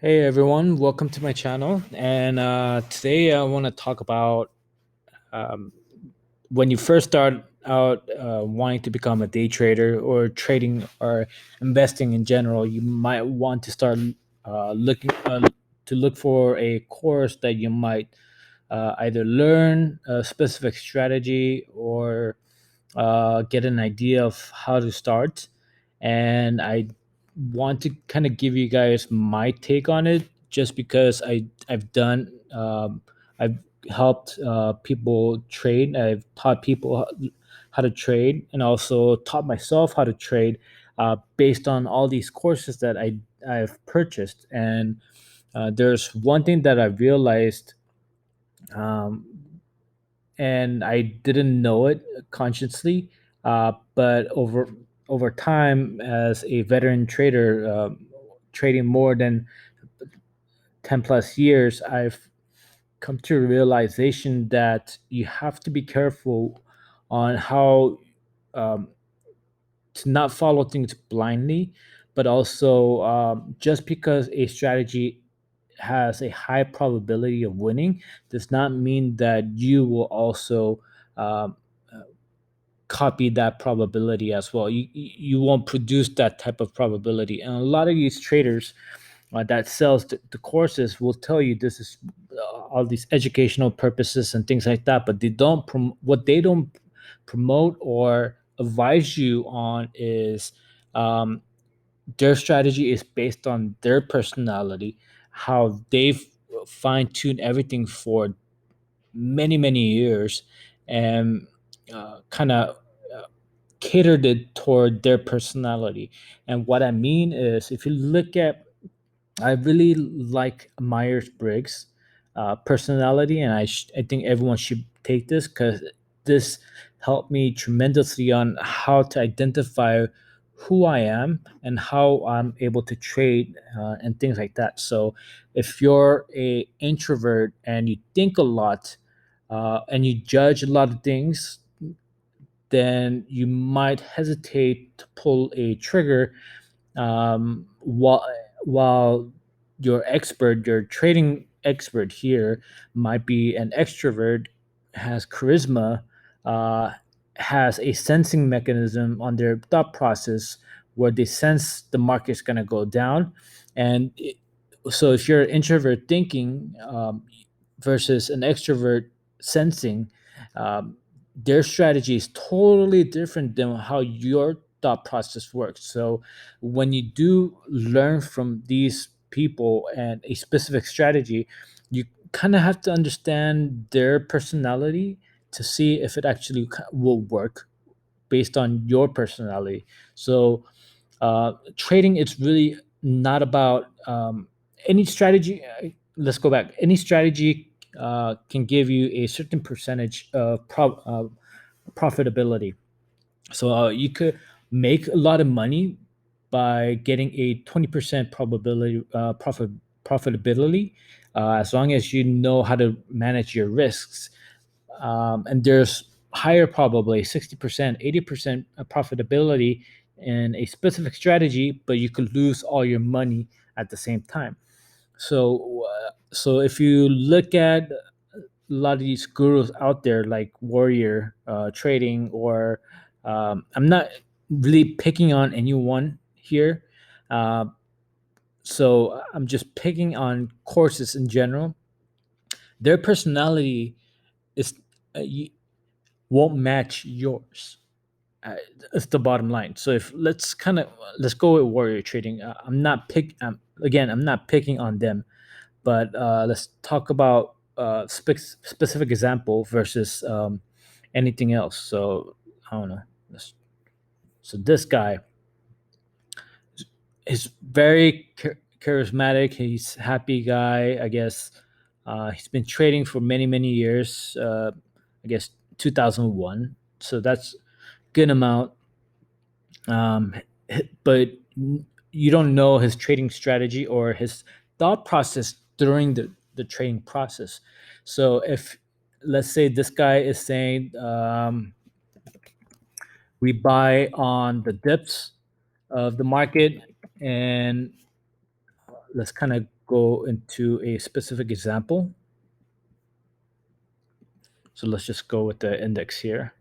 Hey everyone, welcome to my channel. And today I want to talk about um, when you first start out wanting to become a day trader or trading or investing in general. You might want to start looking to look for a course that you might either learn a specific strategy or get an idea of how to start. And I want to kind of give you guys my take on it, just because I've done I've helped people trade. I've taught people how to trade, and also taught myself how to trade based on all these courses that I've purchased. And there's one thing that I realized, um, and I didn't know it consciously, but over time, as a veteran trader, trading more than 10 plus years, I've come to a realization that you have to be careful on how um, to not follow things blindly, but also just because a strategy has a high probability of winning does not mean that you will also um, copy that probability as well. You won't produce that type of probability, and a lot of these traders that sells the courses will tell you this is all these educational purposes and things like that, but what they don't promote or advise you on is um, their strategy is based on their personality, how they've fine-tuned everything for many years, and kind of catered it toward their personality. And what I mean is, if you look at, I really like Myers Briggs personality, and I think everyone should take this because this helped me tremendously on how to identify who I am and how I'm able to trade and things like that. So, if you're a introvert and you think a lot and you judge a lot of things, then you might hesitate to pull a trigger, while your trading expert here might be an extrovert, has charisma, uh, has a sensing mechanism on their thought process where they sense the market's going to go down. And so if you're an introvert thinking versus an extrovert sensing, um, their strategy is totally different than how your thought process works. So when you do learn from these people and a specific strategy, you kind of have to understand their personality to see if it actually will work based on your personality. So trading, it's really not about any strategy. Let's go back. Any strategy can give you a certain percentage of profitability. So you could make a lot of money by getting a 20% probability profitability, as long as you know how to manage your risks. And there's higher, probably 60%, 80% profitability in a specific strategy, but you could lose all your money at the same time. So if you look at a lot of these gurus out there, like Warrior Trading, or I'm not really picking on anyone here. Uh, so I'm just picking on courses in general. Their personality is you, won't match yours. Uh, that's the bottom line. So if let's go with Warrior Trading. I'm not picking on them, but let's talk about specific example versus anything else. So I don't know. So this guy is very charismatic. He's a happy guy, I guess. He's been trading for many years. I guess 2001. So that's good amount. Um, but you don't know his trading strategy or his thought process during the trading process. So if, let's say, this guy is saying, we buy on the dips of the market, and let's kind of go into a specific example. So let's just go with the index here.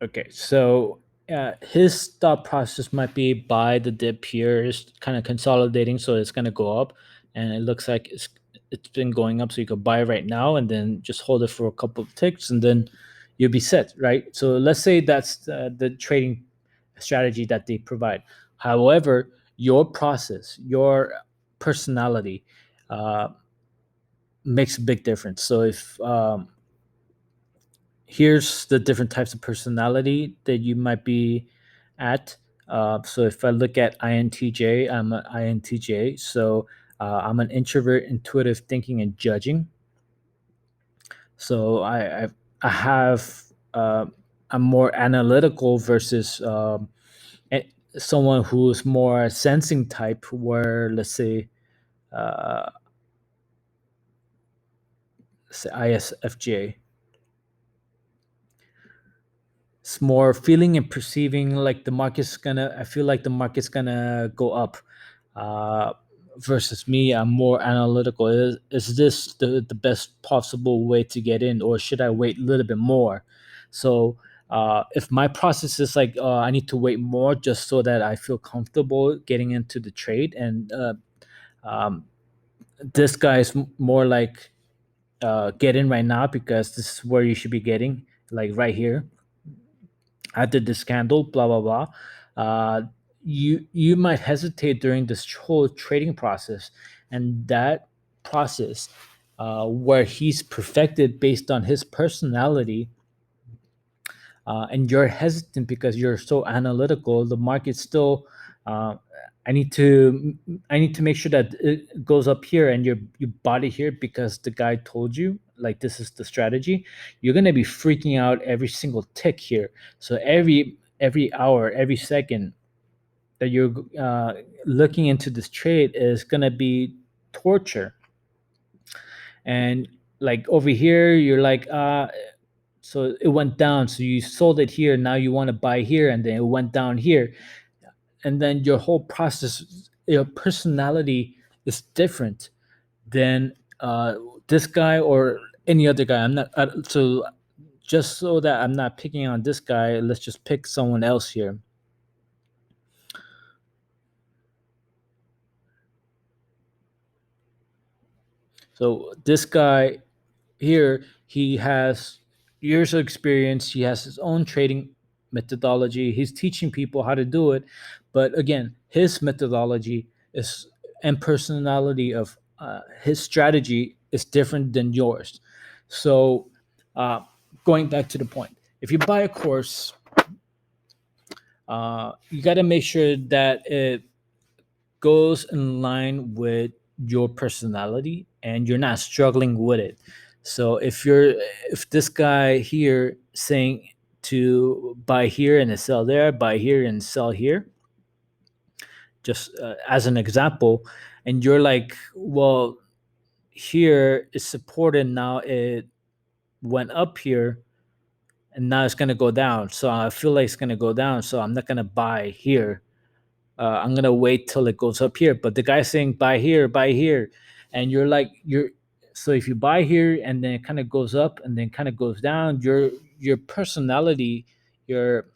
Okay, so his thought process might be buy the dip here is kind of consolidating, so it's going to go up, and it looks like it's been going up, so you could buy right now and then just hold it for a couple of ticks, and then you'll be set, right? So let's say that's the trading strategy that they provide. However, your process, your personality, uh, makes a big difference. So if here's the different types of personality that you might be at. So if I look at INTJ, I'm an INTJ. So I'm an introvert, intuitive thinking, and judging. So I have I'm more analytical versus a- someone who's more sensing type. Where uh, let's say ISFJ. It's more feeling and perceiving like the market's gonna I feel like the market's gonna go up, uh, versus me, I'm more analytical. Is this the best possible way to get in, or should I wait a little bit more? So if my process is like I need to wait more just so that I feel comfortable getting into the trade, and um, this guy is more like get in right now because this is where you should be getting, like right here after the scandal, blah blah blah. You might hesitate during this whole trading process, and that process, where he's perfected based on his personality, and you're hesitant because you're so analytical. The market still. Uh, I need to I need to make sure that it goes up here, and you bought it here because the guy told you like this is the strategy. You're gonna be freaking out every single tick here. So every hour, every second that you're looking into this trade is gonna be torture. And like over here, you're like so it went down, so you sold it here, now you want to buy here, and then it went down here, and then your whole process, your personality is different than this guy or any other guy. I'm not so just so that I'm not picking on this guy, let's just pick someone else here. So this guy here, he has years of experience, he has his own trading methodology, he's teaching people how to do it, but again, his methodology is and personality of his strategy is different than yours. So uh, going back to the point, if you buy a course, you got to make sure that it goes in line with your personality and you're not struggling with it. So if this guy here saying to buy here and sell there, buy here and sell here, just as an example, and you're like, well, here is supported, now it went up here and now it's going to go down, so I feel like it's going to go down, so I'm not going to buy here. I'm gonna wait till it goes up here. But the guy's saying buy here, and you're like you're. So if you buy here and then it kind of goes up and then kind of goes down, your personality, your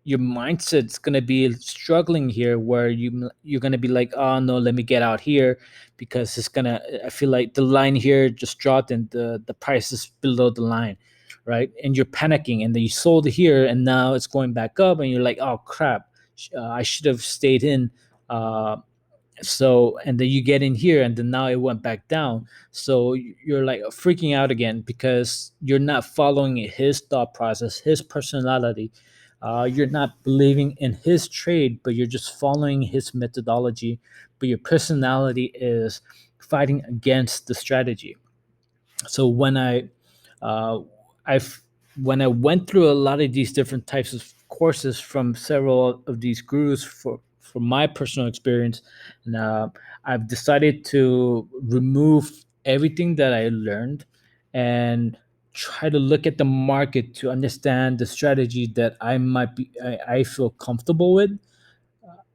your mindset's gonna be struggling here, where you're gonna be like, oh no, let me get out here because it's gonna. I feel like the line here just dropped and the price is below the line, right? And you're panicking, and then you sold here and now it's going back up, and you're like, oh crap, I should have stayed in. Uh, so and then you get in here and then now it went back down, so you're like freaking out again because you're not following his thought process, his personality. You're not believing in his trade, but you're just following his methodology, but your personality is fighting against the strategy. So when uh, I've when I went through a lot of these different types of courses from several of these gurus for my personal experience, and I've decided to remove everything that I learned and try to look at the market to understand the strategy that I feel comfortable with,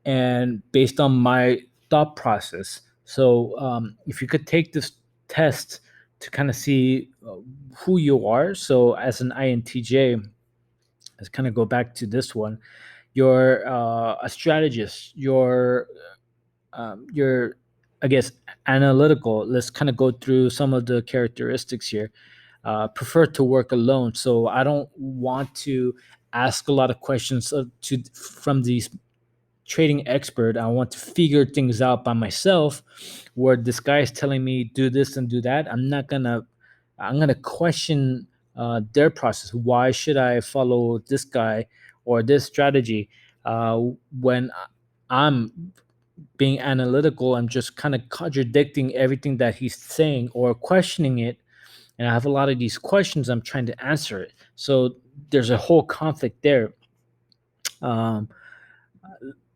and based on my thought process. So if you could take this test to kind of see who you are. So as an INTJ, let's kind of go back to this one. You're a strategist. You're I guess analytical. Let's kind of go through some of the characteristics here. Prefer to work alone, so I don't want to ask a lot of questions to from these trading expert. I want to figure things out by myself. Where this guy is telling me do this and do that, I'm gonna question their process. Why should I follow this guy or this strategy uh, when I'm being analytical? I'm just kind of contradicting everything that he's saying or questioning it, and I have a lot of these questions. I'm trying to answer it, so there's a whole conflict there. Um,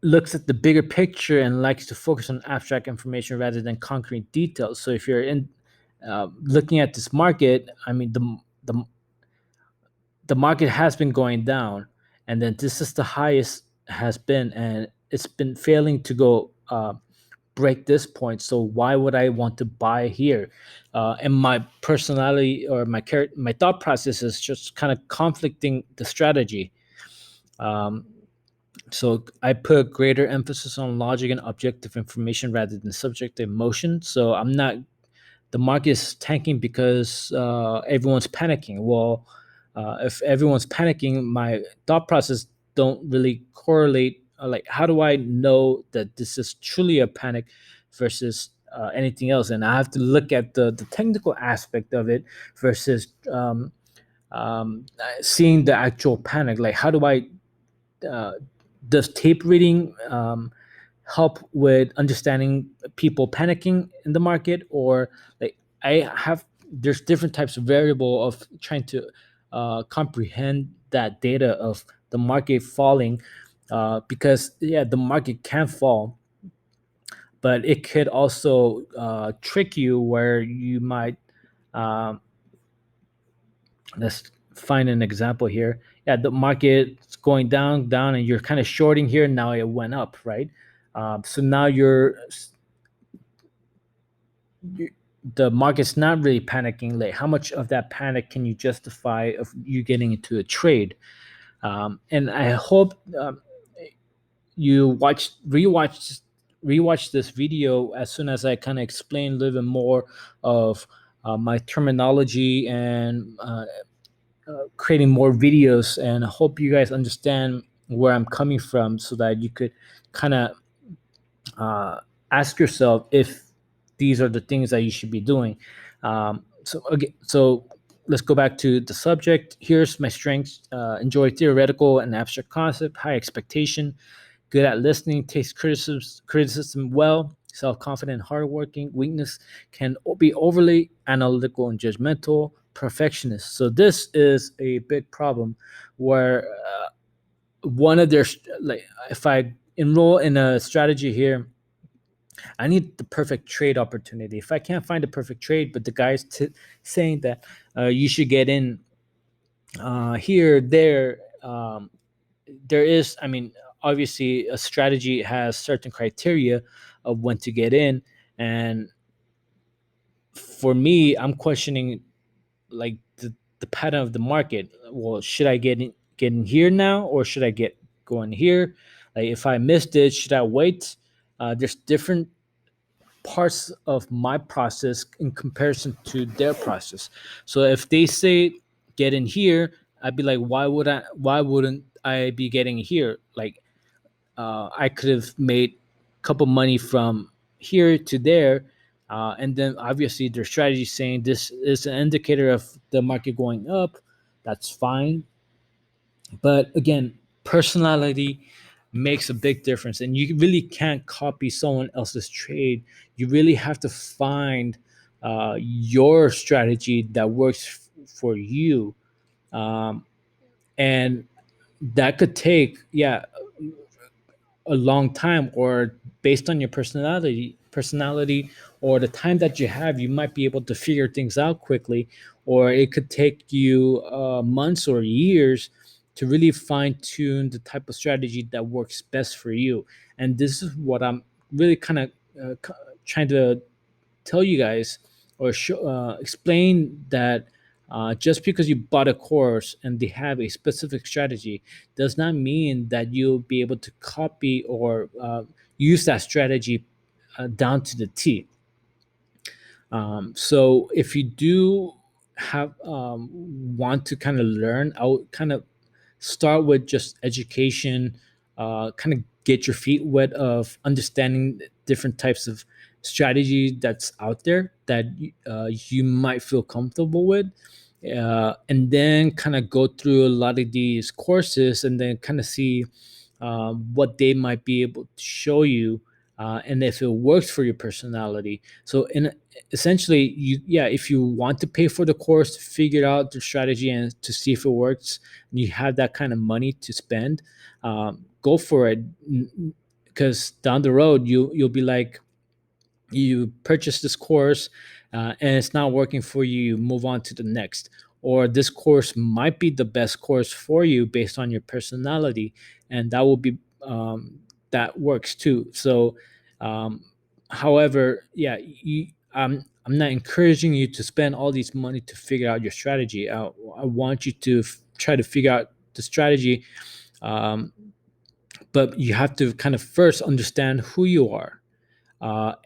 looks at the bigger picture and likes to focus on abstract information rather than concrete details. So if you're in looking at this market, I mean the the market has been going down, and then this is the highest has been, and it's been failing to go break this point. So why would I want to buy here? And my personality or my thought process is just kind of conflicting the strategy. Um, so I put greater emphasis on logic and objective information rather than subjective emotion. So I'm not the market is tanking because everyone's panicking. Well, if everyone's panicking, my thought process don't really correlate. Like, how do I know that this is truly a panic versus anything else? And I have to look at the technical aspect of it versus seeing the actual panic. Like, how do I uh, does tape reading help with understanding people panicking in the market, or like I have there's different types of variable of trying to comprehend that data of the market falling, because yeah, the market can fall, but it could also trick you where you might um, let's find an example here. Yeah, the market's going down, and you're kind of shorting here. Now it went up, right? So now you the market's not really panicking. Like, how much of that panic can you justify of you getting into a trade? And I hope you rewatch this video as soon as I kind of explain a little bit more of my terminology and creating more videos, and I hope you guys understand where I'm coming from so that you could kind of uh, ask yourself if these are the things that you should be doing. So let's go back to the subject. Here's my strengths: enjoy theoretical and abstract concept, high expectation, good at listening, takes criticism well, self-confident, hardworking. Weakness can be overly analytical and judgmental, perfectionist. So this is a big problem where one of their like if I enroll in a strategy here, I need the perfect trade opportunity. If I can't find a perfect trade, but the guy's saying that you should get in here, there, there is, I mean, obviously a strategy has certain criteria of when to get in. And for me, I'm questioning like the pattern of the market. Well, should I get in here now, or should I get going here? Like, if I missed it, should I wait? There's different parts of my process in comparison to their process. So if they say get in here, I'd be like, why wouldn't I be getting here? Like, I could have made a couple money from here to there. And then obviously their strategy is saying this is an indicator of the market going up. That's fine. But again, personality makes a big difference, and you really can't copy someone else's trade. You really have to find your strategy that works for you. um, and that could take, yeah, a long time, or based on your personality or the time that you have, you might be able to figure things out quickly, or it could take you months or years to really fine tune the type of strategy that works best for you. And this is what I'm really kind of trying to tell you guys, or explain that just because you bought a course and they have a specific strategy does not mean that you'll be able to copy or use that strategy down to the T. So if you do have want to kind of learn, I'll kind of start with just education, kind of get your feet wet of understanding different types of strategy that's out there that you might feel comfortable with, and then kind of go through a lot of these courses and then kind of see what they might be able to show you, and if it works for your personality. So in essentially, you, yeah, if you want to pay for the course to figure out the strategy and to see if it works, and you have that kind of money to spend, go for it. Because down the road you'll be like, you purchase this course, and it's not working for you, you move on to the next. Or this course might be the best course for you based on your personality, and that will be, that works too. So however, yeah, I'm not encouraging you to spend all these money to figure out your strategy. I want you to try to figure out the strategy, um, but you have to kind of first understand who you are,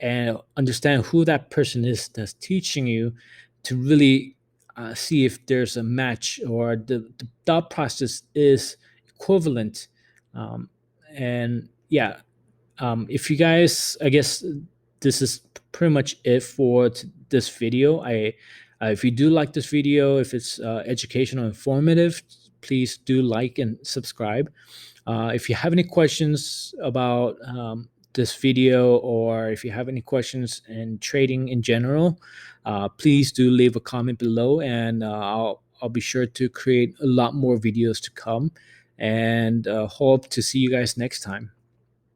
and understand who that person is that's teaching you, to really see if there's a match, or the thought process is equivalent. Um, and yeah, if you guys, I guess this is pretty much it for this video. If you do like this video, if it's educational, informative, please do like and subscribe. If you have any questions about this video, or if you have any questions in trading in general, please do leave a comment below, and I'll be sure to create a lot more videos to come, and hope to see you guys next time.